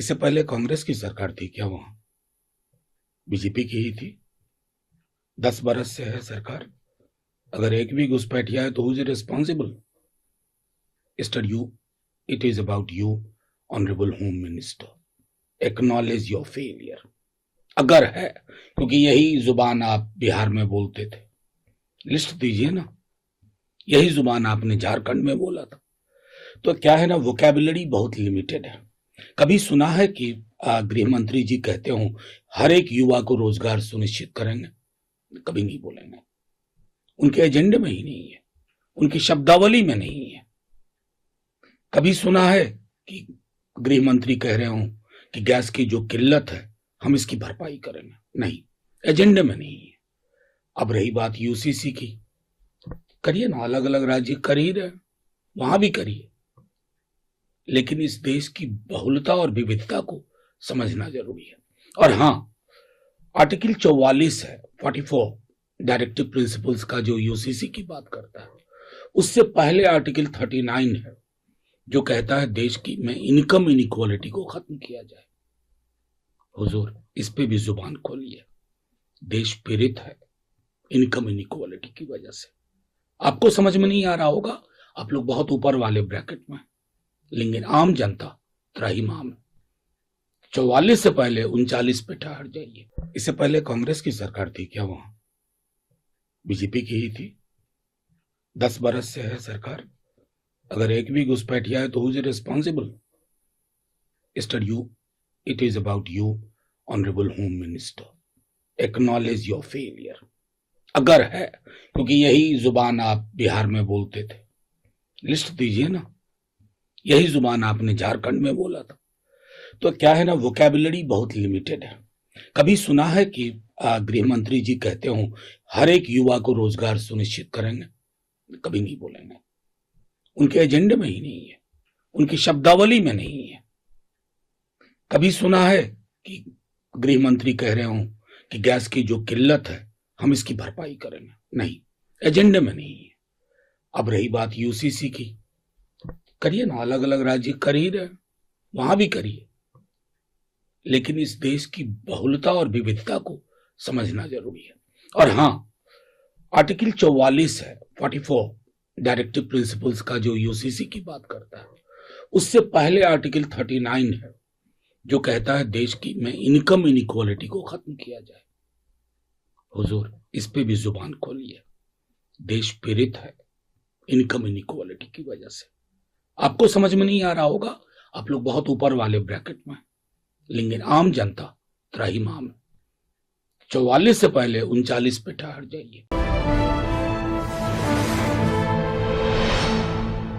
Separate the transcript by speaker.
Speaker 1: इससे पहले कांग्रेस की सरकार थी क्या? वहां बीजेपी की ही थी। 10 बरस से है सरकार। अगर एक भी घुसपैठिया है तो who is responsible? It is about you, honourable home minister. Acknowledge your failure. अगर है, क्योंकि यही जुबान आप बिहार में बोलते थे। लिस्ट दीजिए ना। यही जुबान आपने झारखंड में बोला था। तो क्या है ना, वोकैबुलरी बहुत लिमिटेड है। कभी सुना है कि गृह मंत्री जी कहते हो हर एक युवा को रोजगार सुनिश्चित करेंगे? कभी नहीं बोलेंगे। उनके एजेंडे में ही नहीं है, उनकी शब्दावली में नहीं है। कभी सुना है कि गृह मंत्री कह रहे हो कि गैस की जो किल्लत है हम इसकी भरपाई करेंगे? नहीं, एजेंडे में नहीं है। अब रही बात यूसीसी की, करिए ना, अलग अलग राज्य कर ही रहे, वहां भी करिए, लेकिन इस देश की बहुलता और विविधता को समझना जरूरी है। और हां, आर्टिकल 44 है, 44 डायरेक्टिव प्रिंसिपल्स का, जो यूसीसी की बात करता है। उससे पहले आर्टिकल 39 है, जो कहता है देश की में इनकम इनइक्वालिटी को खत्म किया जाए। हुजूर, इस पे भी जुबान खोलिए। देश पीड़ित है इनकम इनइक्वालिटी की वजह से। आपको समझ में नहीं आ रहा होगा, आप लोग बहुत ऊपर वाले ब्रैकेट में, लेकिन आम जनता त्राहिमाम है। 44 से पहले 39 पे ठहर जाइए। इससे पहले कांग्रेस की सरकार थी क्या? वहां बीजेपी की ही थी। 10 बरस से है सरकार। अगर एक भी घुसपैठिया है तो who is responsible? It is about you, honourable home minister. Acknowledge your failure. अगर है, क्योंकि यही जुबान आप बिहार में बोलते थे। लिस्ट दीजिए ना। यही जुबान आपने झारखंड में बोला था। तो क्या है ना, वोकैबुलरी बहुत लिमिटेड है। कभी सुना है कि गृह मंत्री जी कहते हो हर एक युवा को रोजगार सुनिश्चित करेंगे? कभी नहीं बोलेंगे। उनके एजेंडे में ही नहीं है, उनकी शब्दावली में नहीं है। कभी सुना है कि गृह मंत्री कह रहे हो कि गैस की जो किल्लत है हम इसकी भरपाई करेंगे? नहीं, एजेंडे में नहीं है। अब रही बात यूसीसी की, करिए ना, अलग अलग राज्य कर ही रहे, वहां भी करिए, लेकिन इस देश की बहुलता और विविधता को समझना जरूरी है। और हां, आर्टिकल 44 है, 44 डायरेक्टिव प्रिंसिपल्स का, जो यूसीसी की बात करता है। उससे पहले आर्टिकल 39 है, जो कहता है देश की में इनकम इनइक्वालिटी को खत्म किया जाए। हुजूर, इस पे भी जुबान खोलिए। देश पीड़ित है इनकम इनइक्वालिटी की वजह से। आपको समझ में नहीं आ रहा होगा, आप लोग बहुत ऊपर वाले ब्रैकेट में, लेकिन आम जनता त्राहिमाम है। 44 से पहले 39 पे ठहर जाइए।